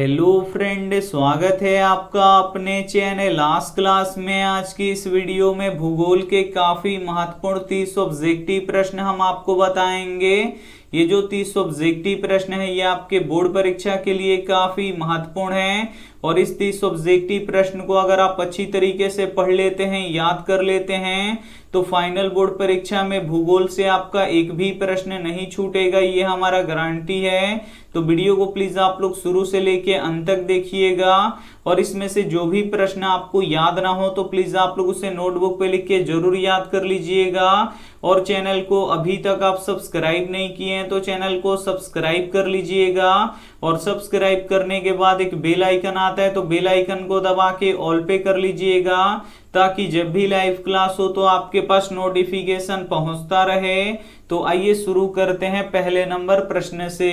Hello friend, स्वागत है आपका अपने चैनल लास्ट क्लास में। आज की इस वीडियो में भूगोल के काफी महत्वपूर्ण 30 ऑब्जेक्टिव प्रश्न हम आपको बताएंगे। ये जो 30 ऑब्जेक्टिव प्रश्न है ये आपके बोर्ड परीक्षा के लिए काफी महत्वपूर्ण है और इस 30 ऑब्जेक्टिव प्रश्न को अगर आप अच्छी तरीके से पढ़ लेते हैं, याद कर लेते हैं तो फाइनल बोर्ड परीक्षा में भूगोल से आपका एक भी प्रश्न नहीं छूटेगा, ये हमारा गारंटी है। तो वीडियो को प्लीज आप लोग शुरू से लेके अंत तक देखिएगा और इसमें से जो भी प्रश्न आपको याद ना हो तो प्लीज आप लोग उसे नोटबुक पे लिख के जरूर याद कर लीजिएगा। और चैनल को अभी तक आप सब्सक्राइब नहीं किए हैं तो चैनल को सब्सक्राइब कर लीजिएगा और सब्सक्राइब करने के बाद एक बेल आइकन आता है तो बेल आइकन को दबा के ऑल पे कर लीजिएगा ताकि जब भी लाइव क्लास हो तो आपके पास नोटिफिकेशन पहुंचता रहे। तो आइए शुरू करते हैं पहले नंबर प्रश्न से।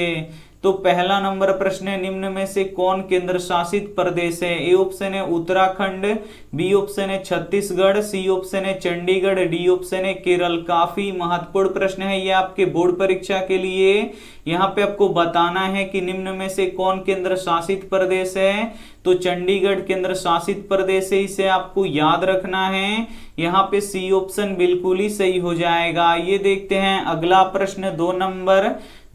तो पहला नंबर प्रश्न है, निम्न में से कौन केंद्र शासित प्रदेश है? ए ऑप्शन है उत्तराखंड, बी ऑप्शन है छत्तीसगढ़, सी ऑप्शन है चंडीगढ़, डी ऑप्शन है केरल। काफी महत्वपूर्ण प्रश्न है ये आपके बोर्ड परीक्षा के लिए। यहाँ पे आपको बताना है कि निम्न में से कौन केंद्र शासित प्रदेश है। तो चंडीगढ़ केंद्र शासित प्रदेश है, इसे आपको याद रखना है। यहाँ पे सी ऑप्शन बिल्कुल ही सही हो जाएगा। ये देखते हैं अगला प्रश्न,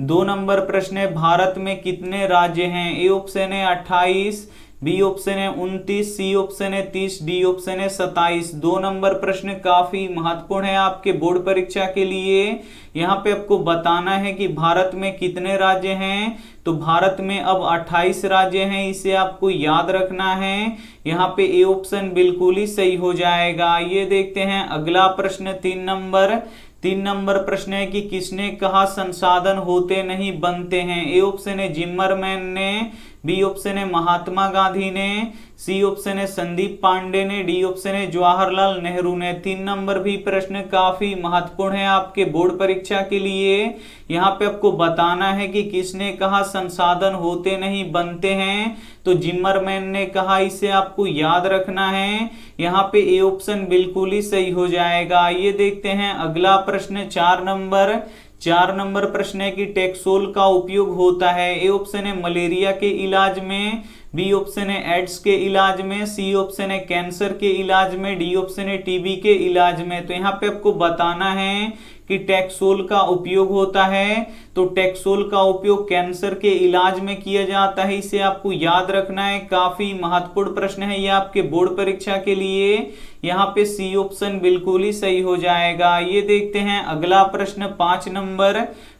दो नंबर प्रश्न है, भारत में कितने राज्य हैं? ए ऑप्शन है 28, बी ऑप्शन है 29, सी ऑप्शन है 30, डी ऑप्शन है 27। 2 नंबर प्रश्न काफी महत्वपूर्ण है आपके बोर्ड परीक्षा के लिए। यहाँ पे आपको बताना है कि भारत में कितने राज्य हैं। तो भारत में अब 28 राज्य हैं, इसे आपको याद रखना है। यहाँ पे ए ऑप्शन बिल्कुल ही सही हो जाएगा। ये देखते हैं अगला प्रश्न, 3 नंबर प्रश्न है कि किसने कहा संसाधन होते नहीं बनते हैं? ए ऑप्शन है जिम्मरमैन ने, बी ऑप्शन है महात्मा गांधी ने, सी ऑप्शन है संदीप पांडे ने, डी ऑप्शन है जवाहरलाल नेहरू ने। 3 नंबर भी प्रश्न काफी महत्वपूर्ण है आपके बोर्ड परीक्षा के लिए। यहाँ पे आपको बताना है कि किसने कहा संसाधन होते नहीं बनते हैं। तो जिम्मरमैन ने कहा, इसे आपको याद रखना है। यहाँ पे ए ऑप्शन बिल्कुल ही सही हो जाएगा। ये देखते हैं अगला प्रश्न, 4 नंबर प्रश्न है कि टेक्सोल का उपयोग होता है। ए ऑप्शन है मलेरिया के इलाज में, बी ऑप्शन है एड्स के इलाज में, सी ऑप्शन है कैंसर के इलाज में, डी ऑप्शन है टीबी के इलाज में। तो यहाँ पे आपको बताना है कि टेक्सोल का उपयोग होता है। तो टेक्सोल का उपयोग कैंसर के इलाज में किया जाता है, इसे आपको याद रखना है। काफी महत्वपूर्ण प्रश्न है ये आपके बोर्ड परीक्षा के लिए। यहाँ पे सी ऑप्शन बिल्कुल ही सही हो जाएगा। ये देखते हैं अगला प्रश्न,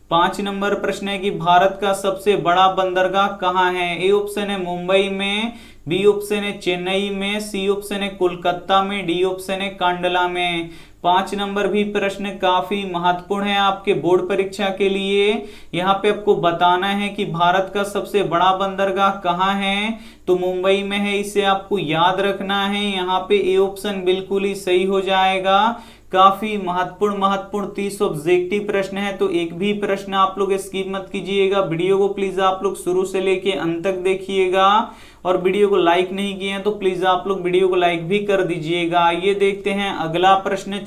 5 नंबर प्रश्न है कि भारत का सबसे बड़ा बंदरगाह कहाँ है? ए ऑप्शन है मुंबई में, बी ऑप्शन है चेन्नई में, सी ऑप्शन है कोलकाता में, डी ऑप्शन है कांडला में। 5 नंबर भी प्रश्न काफी महत्वपूर्ण है आपके बोर्ड परीक्षा के लिए। यहाँ पे आपको बताना है कि भारत का सबसे बड़ा बंदरगाह कहाँ है। तो मुंबई में है, इसे आपको याद रखना है। यहाँ पे ए ऑप्शन बिल्कुल ही सही हो जाएगा। काफी महत्वपूर्ण 30 ऑब्जेक्टिव प्रश्न है तो एक भी प्रश्न आप लोग स्किप मत कीजिएगा। वीडियो को प्लीज आप लोग शुरू से लेके अंत तक देखिएगा और वीडियो को लाइक नहीं किए हैं तो प्लीज आप लोग वीडियो को लाइक भी कर दीजिएगा। ये देखते हैं अगला प्रश्न,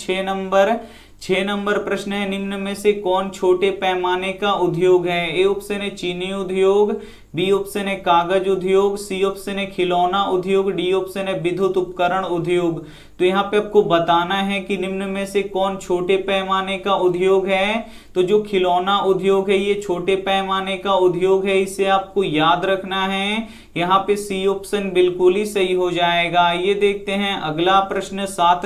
6 नंबर प्रश्न है, निम्न में से कौन छोटे पैमाने का उद्योग है? ए ऑप्शन है चीनी उद्योग, बी ऑप्शन है कागज उद्योग, सी ऑप्शन है खिलौना उद्योग, डी ऑप्शन है विद्युत उपकरण उद्योग। तो यहाँ पे आपको बताना है कि निम्न में से कौन छोटे पैमाने का उद्योग है। तो जो खिलौना उद्योग है ये छोटे पैमाने का उद्योग है, इसे आपको याद रखना है। यहाँ पे सी ऑप्शन बिल्कुल ही सही हो जाएगा। ये देखते हैं अगला प्रश्न, 7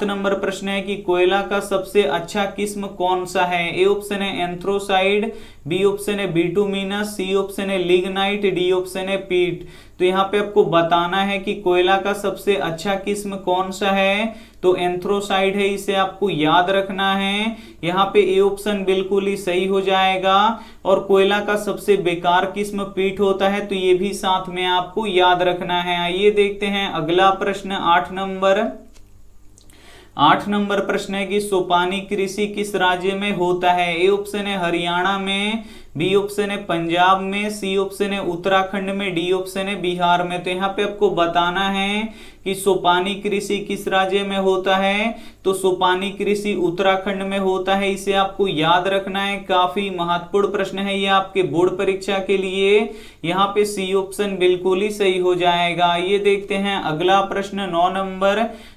नंबर प्रश्न है कि कोयला का सबसे अच्छा किस्म कौन सा है? ए ऑप्शन है एंथ्रोसाइड, बी ऑप्शन है बिटुमिनस, सी ऑप्शन है लिग्नाइट, डी ऑप्शन है पीट। तो यहाँ पे आपको बताना है कि कोयला का सबसे अच्छा किस्म कौन सा है। तो एंथ्रोसाइड है, इसे आपको याद रखना है। यहाँ पे ए ऑप्शन बिल्कुल ही सही हो जाएगा। और कोयला का सबसे बेकार किस्म पीट होता है, तो ये भी साथ में आपको याद रखना है। आइए देखते हैं अगला प्रश्न, 8 नंबर प्रश्न है कि सोपानी कृषि किस राज्य में होता है? ए ऑप्शन है हरियाणा में, बी ऑप्शन है पंजाब में, सी ऑप्शन है उत्तराखंड में, डी ऑप्शन है बिहार में। तो यहाँ पे आपको बताना है कि सोपानी कृषि किस राज्य में होता है, तो सोपानी कृषि उत्तराखंड में होता है। इसे आपको याद रखना है, काफी महत्वपूर्ण प्रश्न है ये आपके बोर्ड परीक्षा के लिए। यहाँ पे सी ऑप्शन बिल्कुल ही सही हो जाएगा। ये देखते हैं अगला प्रश्न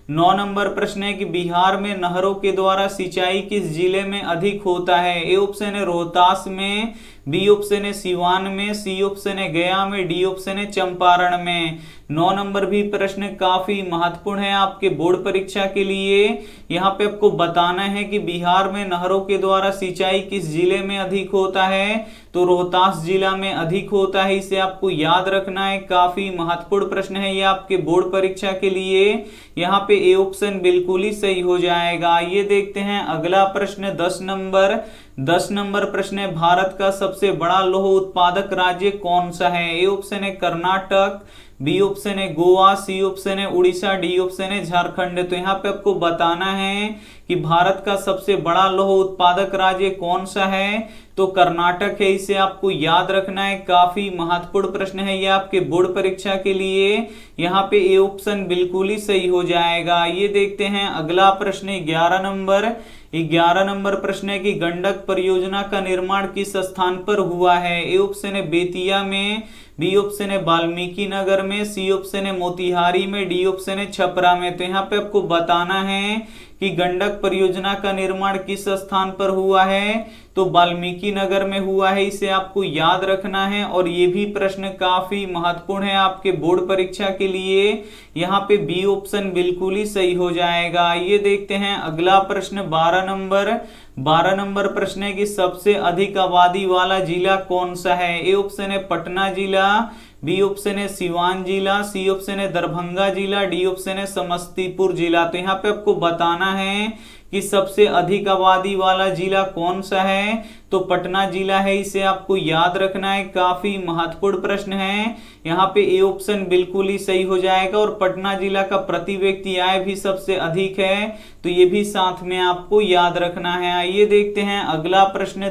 9 नंबर प्रश्न है कि बिहार में नहरों के द्वारा सिंचाई किस जिले में अधिक होता है। ए ऑप्शन है रोहतास में, बी ऑप्शन है सिवान में, सी ऑप्शन है गया में, डी ऑप्शन है चंपारण में। 9 नंबर भी प्रश्न काफी महत्वपूर्ण है आपके बोर्ड परीक्षा के लिए। यहाँ पे आपको बताना है कि बिहार में नहरों के द्वारा सिंचाई किस जिले में अधिक होता है, तो रोहतास जिला में अधिक होता है। इसे आपको याद रखना है, काफी महत्वपूर्ण प्रश्न है ये आपके बोर्ड परीक्षा के लिए। यहाँ पे ए ऑप्शन बिल्कुल ही सही हो जाएगा। ये देखते हैं अगला प्रश्न 10 नंबर प्रश्न है, भारत का सबसे बड़ा लौह उत्पादक राज्य कौन सा है। ए ऑप्शन है कर्नाटक, बी ऑप्शन है गोवा, सी ऑप्शन है उड़ीसा, डी ऑप्शन है झारखंड। तो यहाँ पे आपको बताना है कि भारत का सबसे बड़ा लौह उत्पादक राज्य कौन सा है, तो कर्नाटक है। इसे आपको याद रखना है, काफी महत्वपूर्ण प्रश्न है ये आपके बोर्ड परीक्षा के लिए। यहाँ पे ए ऑप्शन बिल्कुल ही सही हो जाएगा। ये देखते हैं अगला प्रश्न 11 नंबर प्रश्न है कि गंडक परियोजना का निर्माण किस स्थान पर हुआ है। ए ऑप्शन है बेतिया में, बी ऑप्शन है वाल्मीकि नगर में, सी ऑप्शन है मोतिहारी में, डी ऑप्शन है छपरा में। तो यहाँ पे आपको बताना है कि गंडक परियोजना का निर्माण किस स्थान पर हुआ है, तो वाल्मीकि नगर में हुआ है। इसे आपको याद रखना है और ये भी प्रश्न काफी महत्वपूर्ण है आपके बोर्ड परीक्षा के लिए। यहाँ पे बी ऑप्शन बिल्कुल ही सही हो जाएगा। ये देखते हैं अगला प्रश्न 12 नंबर प्रश्न है कि सबसे अधिक आबादी वाला जिला कौन सा है। ए ऑप्शन है पटना जिला, बी ऑप्शन है सिवान जिला, सी ऑप्शन है दरभंगा जिला, डी ऑप्शन है समस्तीपुर जिला। तो यहाँ पे आपको बताना है कि सबसे अधिक आबादी वाला जिला कौन सा है, तो पटना जिला है। इसे आपको याद रखना है, काफी महत्वपूर्ण प्रश्न है। यहाँ पे ए ऑप्शन बिल्कुल ही सही हो जाएगा और पटना जिला का प्रति व्यक्ति आय भी सबसे अधिक है, तो ये भी साथ में आपको याद रखना है। आइए देखते हैं अगला प्रश्न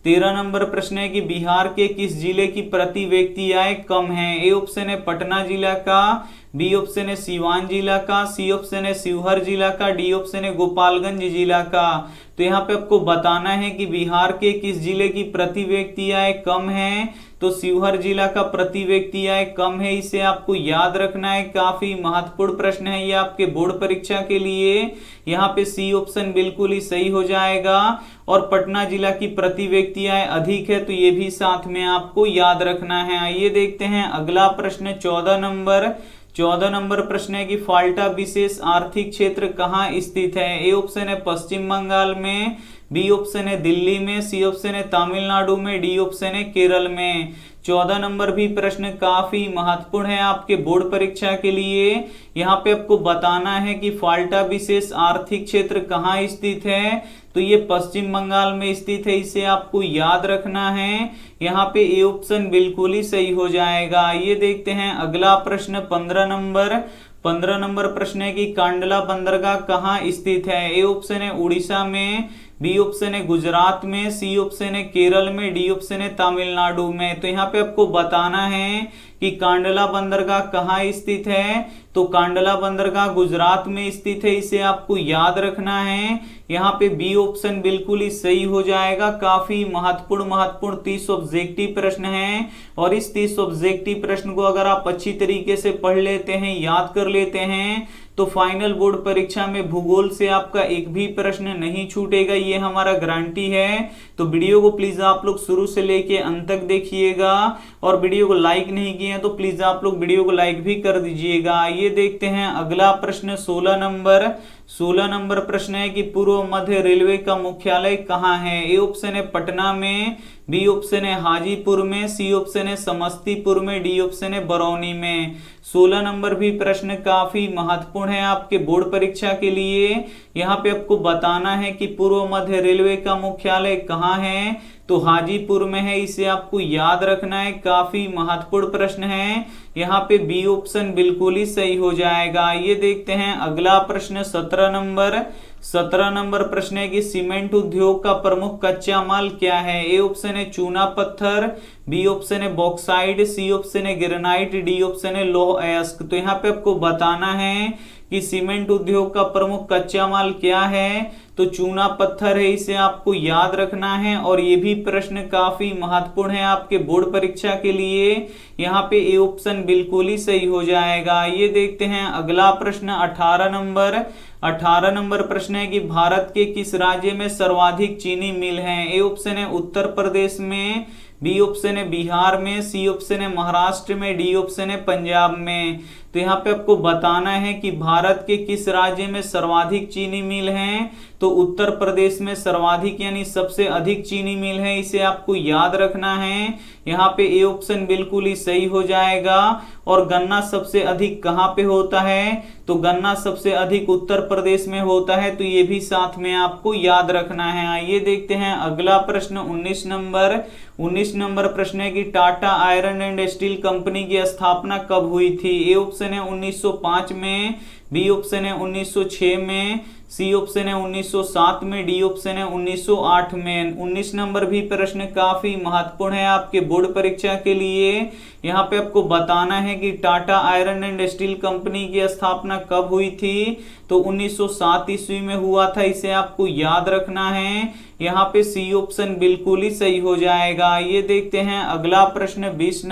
13 नंबर प्रश्न है कि बिहार के किस जिले की प्रति व्यक्ति आय कम है। ए ऑप्शन है पटना जिला का, बी ऑप्शन है सीवान जिला का, सी ऑप्शन है शिवहर जिला का, डी ऑप्शन है गोपालगंज जिला का। तो यहाँ पे आपको बताना है कि बिहार के किस जिले की प्रति व्यक्ति आय कम है, तो शिवहर जिला का प्रति व्यक्ति आय कम है। इसे आपको याद रखना है, काफी महत्वपूर्ण प्रश्न है ये आपके बोर्ड परीक्षा के लिए। यहाँ पे सी ऑप्शन बिल्कुल ही सही हो जाएगा और पटना जिला की प्रति व्यक्ति आय अधिक है, तो ये भी साथ में आपको याद रखना है। आइए देखते हैं अगला प्रश्न 14 नंबर प्रश्न है कि फाल्टा विशेष आर्थिक क्षेत्र कहाँ स्थित है। ए ऑप्शन है पश्चिम बंगाल में, बी ऑप्शन है दिल्ली में, सी ऑप्शन है तमिलनाडु में, डी ऑप्शन है केरल में। 14 नंबर भी प्रश्न काफी महत्वपूर्ण है आपके बोर्ड परीक्षा के लिए। यहाँ पे आपको बताना है कि फाल्टा विशेष आर्थिक क्षेत्र कहाँ स्थित है, तो ये पश्चिम बंगाल में स्थित है। इसे आपको याद रखना है। यहाँ पे ए ऑप्शन बिल्कुल ही सही हो जाएगा। ये देखते हैं अगला प्रश्न 15 नंबर प्रश्न है कि कांडला बंदरगाह कहाँ स्थित है। ए ऑप्शन है उड़ीसा में, बी ऑप्शन है गुजरात में, सी ऑप्शन है केरल में, डी ऑप्शन है तमिलनाडु में। तो यहाँ पे आपको बताना है कि कांडला बंदरगाह कहाँ स्थित है, तो कांडला बंदरगाह गुजरात में स्थित है। इसे आपको याद रखना है। यहाँ पे बी ऑप्शन बिल्कुल ही सही हो जाएगा। काफी महत्वपूर्ण 30 ऑब्जेक्टिव प्रश्न है और इस 30 ऑब्जेक्टिव प्रश्न को अगर आप अच्छी तरीके से पढ़ लेते हैं, याद कर लेते हैं, तो फाइनल बोर्ड परीक्षा में भूगोल से आपका एक भी प्रश्न नहीं छूटेगा, ये हमारा गारंटी है। तो वीडियो को प्लीज आप लोग शुरू से लेके अंत तक देखिएगा और वीडियो को लाइक नहीं किए हैं तो प्लीज आप लोग वीडियो को लाइक भी कर दीजिएगा। ये देखते हैं अगला प्रश्न 16 नंबर प्रश्न है कि पूर्व मध्य रेलवे का मुख्यालय कहाँ है। ए ऑप्शन है पटना में, बी ऑप्शन है हाजीपुर में, सी ऑप्शन है समस्तीपुर में, डी ऑप्शन है बरौनी में। 16 नंबर भी प्रश्न काफी महत्वपूर्ण है आपके बोर्ड परीक्षा के लिए। यहाँ पे आपको बताना है कि पूर्व मध्य रेलवे का मुख्यालय कहाँ है, तो हाजीपुर में है। इसे आपको याद रखना है, काफी महत्वपूर्ण प्रश्न है। यहाँ पे बी ऑप्शन बिल्कुल ही सही हो जाएगा। ये देखते हैं अगला प्रश्न 17 17 नंबर प्रश्न है कि सीमेंट उद्योग का प्रमुख कच्चा माल क्या है? ए ऑप्शन है चूना पत्थर, बी ऑप्शन है बॉक्साइड, सी ऑप्शन है ग्रेनाइट, डी ऑप्शन है लौह अयस्क। तो यहाँ पे आपको बताना है कि सीमेंट उद्योग का प्रमुख कच्चा माल क्या है, तो चूना पत्थर है, इसे आपको याद रखना है। और ये भी प्रश्न काफी महत्वपूर्ण है आपके बोर्ड परीक्षा के लिए, यहाँ पे ए ऑप्शन बिल्कुल ही सही हो जाएगा। ये देखते हैं अगला प्रश्न 18 नंबर प्रश्न है कि भारत के किस राज्य में सर्वाधिक चीनी मिल है? ए ऑप्शन है उत्तर प्रदेश में, बी ऑप्शन है बिहार में, सी ऑप्शन है महाराष्ट्र में, डी ऑप्शन है पंजाब में। तो यहाँ पे आपको बताना है कि भारत के किस राज्य में सर्वाधिक चीनी मिल है, तो उत्तर प्रदेश में सर्वाधिक यानी सबसे अधिक चीनी मिल है, इसे आपको याद रखना है। यहाँ पे ए ऑप्शन बिल्कुल ही सही हो जाएगा। और गन्ना सबसे अधिक कहाँ पे होता है, तो गन्ना सबसे अधिक उत्तर प्रदेश में होता है, तो ये भी साथ में आपको याद रखना है। आइए देखते हैं अगला प्रश्न 19 नंबर प्रश्न है कि Tata iron and steel company की स्थापना कब हुई थी? ए ऑप्शन है 1905 में, बी ऑप्शन है 1906 में, सी ऑप्शन है 1907 में, डी ऑप्शन है 1908 में। 19 नंबर भी प्रश्न काफी महत्वपूर्ण है आपके बोर्ड परीक्षा के लिए। यहाँ पे आपको बताना है कि Tata iron and steel company की स्थापना कब हुई थी, तो 1907 ईस्वी में हुआ था, इसे आपको याद रखना है। यहाँ पे सी ऑप्शन बिल्कुल ही सही हो जाएगा। ये देखते हैं अगला प्रश्न 20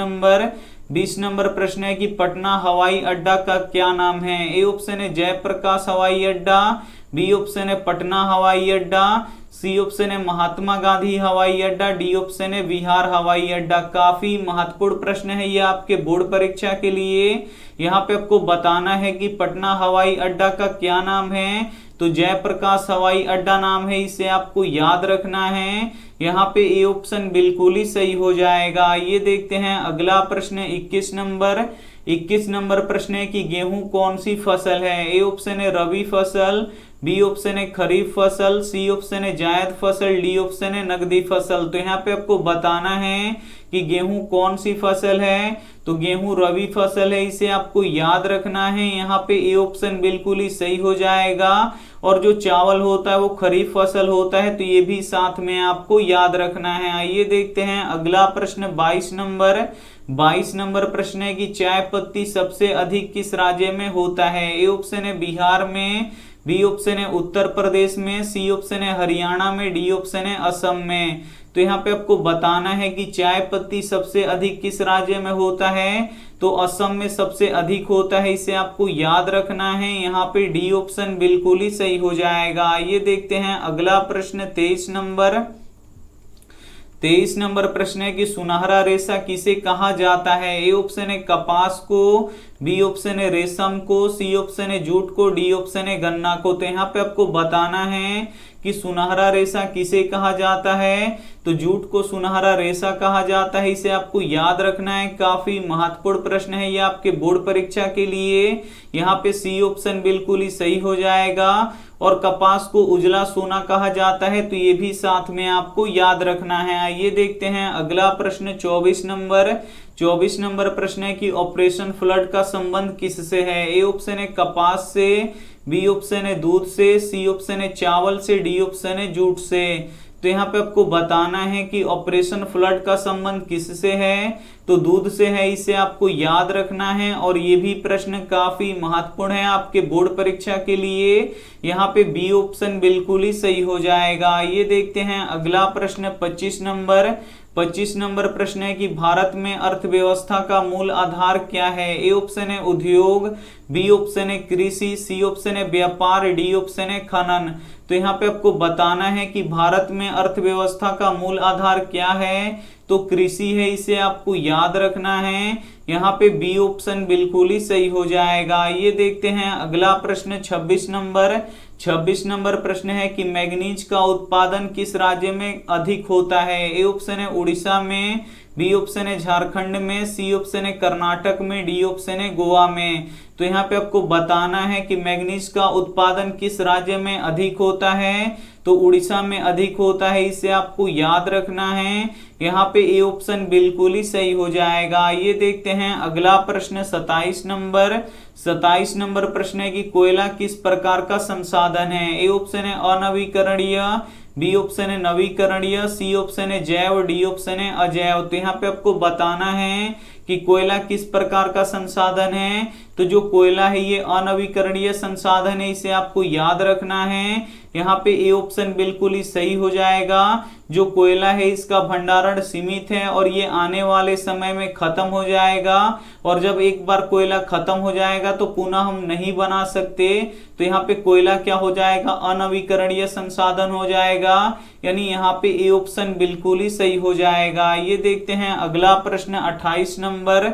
नंबर प्रश्न है कि पटना हवाई अड्डा का क्या नाम है? ए ऑप्शन है जयप्रकाश हवाई अड्डा, बी ऑप्शन है पटना हवाई अड्डा, सी ऑप्शन है महात्मा गांधी हवाई अड्डा, डी ऑप्शन है बिहार हवाई अड्डा। काफी महत्वपूर्ण प्रश्न है ये आपके बोर्ड परीक्षा के लिए। यहाँ पे आपको बताना है कि पटना हवाई अड्डा का क्या नाम है, तो जयप्रकाश हवाई अड्डा नाम है, इसे आपको याद रखना है। यहाँ पे ए ऑप्शन बिल्कुल ही सही हो जाएगा। ये देखते हैं अगला प्रश्न 21 नंबर प्रश्न है कि गेहूं कौन सी फसल है? ए ऑप्शन है रबी फसल, बी ऑप्शन है खरीफ फसल, सी ऑप्शन है जायद फसल, डी ऑप्शन है नकदी फसल। तो यहाँ पे आपको बताना है कि गेहूं कौन सी फसल है, तो गेहूं रबी फसल है, इसे आपको याद रखना है। यहाँ पे ए ऑप्शन बिल्कुल ही सही हो जाएगा। और जो चावल होता है वो खरीफ फसल होता है, तो ये भी साथ में आपको याद रखना है। आइए देखते हैं अगला प्रश्न 22 नंबर प्रश्न है कि चाय पत्ती सबसे अधिक किस राज्य में होता है? ए ऑप्शन है बिहार में, बी ऑप्शन है उत्तर प्रदेश में, सी ऑप्शन है हरियाणा में, डी ऑप्शन है असम में। तो यहाँ पे आपको बताना है कि चाय पत्ती सबसे अधिक किस राज्य में होता है, तो असम में सबसे अधिक होता है, इसे आपको याद रखना है। यहाँ पे डी ऑप्शन बिल्कुल ही सही हो जाएगा। ये देखते हैं अगला प्रश्न 23 नंबर प्रश्न है कि सुनहरा रेशा किसे कहा जाता है? ए ऑप्शन है कपास को, बी ऑप्शन है रेशम को, सी ऑप्शन है जूट को, डी ऑप्शन है गन्ना को। तो यहाँ पे आपको बताना है कि सुनहरा रेशा किसे कहा जाता है, तो जूट को सुनहरा रेशा कहा जाता है, इसे आपको याद रखना है। काफी महत्वपूर्ण प्रश्न है ये आपके बोर्ड परीक्षा के लिए। यहाँ पे सी ऑप्शन बिल्कुल ही सही हो जाएगा। और कपास को उजला सोना कहा जाता है, तो ये भी साथ में आपको याद रखना है। आइए देखते हैं अगला प्रश्न 24 नंबर प्रश्न है कि ऑपरेशन फ्लड का संबंध किससे है? ए ऑप्शन है कपास से, बी ऑप्शन है दूध से, सी ऑप्शन है चावल से, डी ऑप्शन है जूट से। तो यहाँ पे आपको बताना है कि ऑपरेशन फ्लड का संबंध किससे है, तो दूध से है, इसे आपको याद रखना है। और ये भी प्रश्न काफी महत्वपूर्ण है आपके बोर्ड परीक्षा के लिए। यहाँ पे बी ऑप्शन बिल्कुल ही सही हो जाएगा। ये देखते हैं अगला प्रश्न 25 नंबर प्रश्न है कि भारत में अर्थव्यवस्था का मूल आधार क्या है? ए ऑप्शन है उद्योग, बी ऑप्शन है कृषि, सी ऑप्शन है व्यापार, डी ऑप्शन है खनन। तो यहाँ पे आपको बताना है कि भारत में अर्थव्यवस्था का मूल आधार क्या है, तो कृषि है, इसे आपको याद रखना है। यहाँ पे बी ऑप्शन बिल्कुल ही सही हो जाएगा। ये देखते हैं अगला प्रश्न 26 नंबर प्रश्न है कि मैग्नीज का उत्पादन किस राज्य में अधिक होता है? ए ऑप्शन है उड़ीसा में, बी ऑप्शन है झारखंड में, सी ऑप्शन है कर्नाटक में, डी ऑप्शन है गोवा में। तो यहाँ पे आपको बताना है कि मैग्नीज का उत्पादन किस राज्य में अधिक होता है, तो उड़ीसा में अधिक होता है, इसे आपको याद रखना है। यहाँ पे ए ऑप्शन बिल्कुल ही सही हो जाएगा। ये देखते हैं अगला प्रश्न 27 नंबर। 27 नंबर प्रश्न है कि कोयला किस प्रकार का संसाधन है। ए ऑप्शन है अनवीकरणीय, बी ऑप्शन है नवीकरणीय, सी ऑप्शन है जैव, डी ऑप्शन है अजैव। तो यहाँ पे आपको बताना है कि कोयला किस प्रकार का संसाधन है। तो जो कोयला है ये अनवीकरणीय संसाधन है, इसे आपको याद रखना है। यहाँ पे ए ऑप्शन बिल्कुल ही सही हो जाएगा। जो कोयला है इसका भंडारण सीमित है और ये आने वाले समय में खत्म हो जाएगा, और जब एक बार कोयला खत्म हो जाएगा तो पुनः हम नहीं बना सकते। तो यहाँ पे कोयला क्या हो जाएगा, अनवीकरणीय संसाधन हो जाएगा, यानी यहाँ पे ए ऑप्शन बिल्कुल ही सही हो जाएगा। ये देखते हैं अगला प्रश्न 28 नंबर।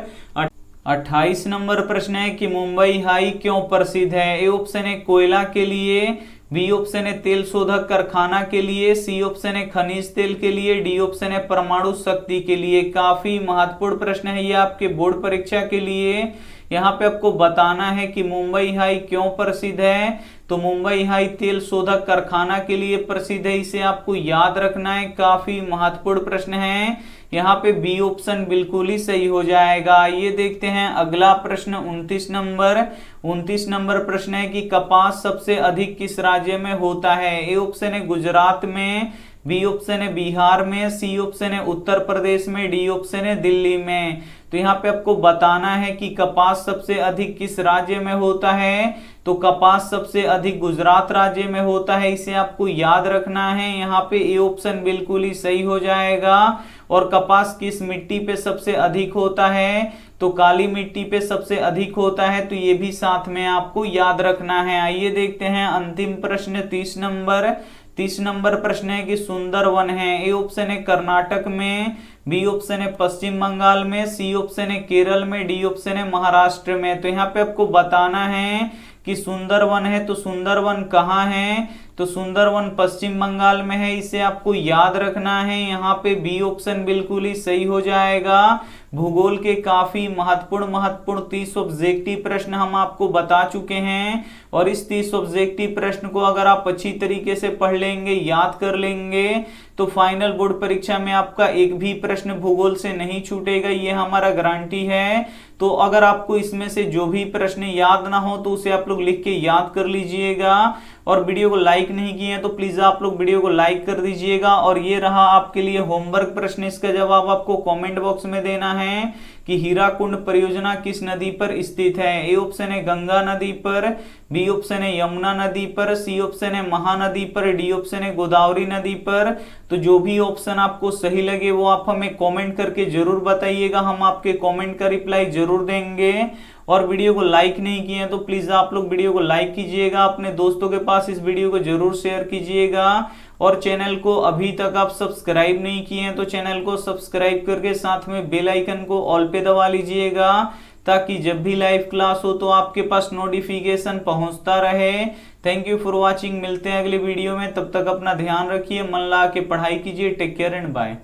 28 नंबर प्रश्न है कि मुंबई हाई क्यों प्रसिद्ध है। ए ऑप्शन है कोयला के लिए, बी ऑप्शन है तेल शोधक कारखाना के लिए, सी ऑप्शन है खनिज तेल के लिए, डी ऑप्शन है परमाणु शक्ति के लिए। काफी महत्वपूर्ण प्रश्न है ये आपके बोर्ड परीक्षा के लिए। यहाँ पे आपको बताना है कि मुंबई हाई क्यों प्रसिद्ध है। तो मुंबई हाई तेल शोधक कारखाना के लिए प्रसिद्ध है, इसे आपको याद रखना है। काफी महत्वपूर्ण प्रश्न है। यहाँ पे बी ऑप्शन बिल्कुल ही सही हो जाएगा। ये देखते हैं अगला प्रश्न 29 नंबर। 29 नंबर प्रश्न है कि कपास सबसे अधिक किस राज्य में होता है। ए ऑप्शन है गुजरात में, बी ऑप्शन है बिहार में, सी ऑप्शन है उत्तर प्रदेश में, डी ऑप्शन है दिल्ली में। तो यहाँ पे आपको बताना है कि कपास सबसे अधिक किस राज्य में होता है। तो कपास सबसे अधिक गुजरात राज्य में होता है, इसे आपको याद रखना है। यहाँ पे ए ऑप्शन बिल्कुल ही सही हो जाएगा। और कपास किस मिट्टी पे सबसे अधिक होता है, तो काली मिट्टी पे सबसे अधिक होता है, तो ये भी साथ में आपको याद रखना है। आइए देखते हैं अंतिम प्रश्न 30 नंबर। 30 नंबर प्रश्न है कि सुंदरवन है। ए ऑप्शन है कर्नाटक में, बी ऑप्शन है पश्चिम बंगाल में, सी ऑप्शन है केरल में, डी ऑप्शन है महाराष्ट्र में। तो यहाँ पे आपको बताना है कि सुंदरवन है, तो सुंदरवन कहाँ है, तो सुंदरवन पश्चिम बंगाल में है, इसे आपको याद रखना है। यहाँ पे बी ऑप्शन बिल्कुल ही सही हो जाएगा। भूगोल के काफी महत्वपूर्ण 30 ऑब्जेक्टिव प्रश्न हम आपको बता चुके हैं, और इस 30 ऑब्जेक्टिव प्रश्न को अगर आप अच्छी तरीके से पढ़ लेंगे, याद कर लेंगे, तो फाइनल बोर्ड परीक्षा में आपका एक भी प्रश्न भूगोल से नहीं छूटेगा, ये हमारा गारंटी है। तो अगर आपको इसमें से जो भी प्रश्न याद ना हो तो उसे आप लोग लिख के याद कर लीजिएगा। और वीडियो को लाइक नहीं किए हैं तो प्लीज आप लोग वीडियो को लाइक कर दीजिएगा। और ये रहा आपके लिए होमवर्क प्रश्न, इसका जवाब आपको कमेंट बॉक्स में देना है कि हीराकुंड परियोजना किस नदी पर स्थित है। ए ऑप्शन है गंगा नदी पर, बी ऑप्शन है यमुना नदी पर, सी ऑप्शन है महानदी पर, डी ऑप्शन है गोदावरी नदी पर। तो जो भी ऑप्शन आपको सही लगे वो आप हमें कमेंट करके जरूर बताइएगा, हम आपके कमेंट का रिप्लाई जरूर देंगे। और वीडियो को लाइक नहीं किए हैं तो प्लीज आप लोग वीडियो को लाइक कीजिएगा, अपने दोस्तों के पास इस वीडियो को जरूर शेयर कीजिएगा। और चैनल को अभी तक आप सब्सक्राइब नहीं किए हैं तो चैनल को सब्सक्राइब करके साथ में बेल आइकन को ऑल पे दबा लीजिएगा, ताकि जब भी लाइव क्लास हो तो आपके पास नोटिफिकेशन पहुंचता रहे। थैंक यू फॉर वॉचिंग, मिलते हैं अगले वीडियो में, तब तक अपना ध्यान रखिए, मन लगा के पढ़ाई कीजिए। Take care and bye.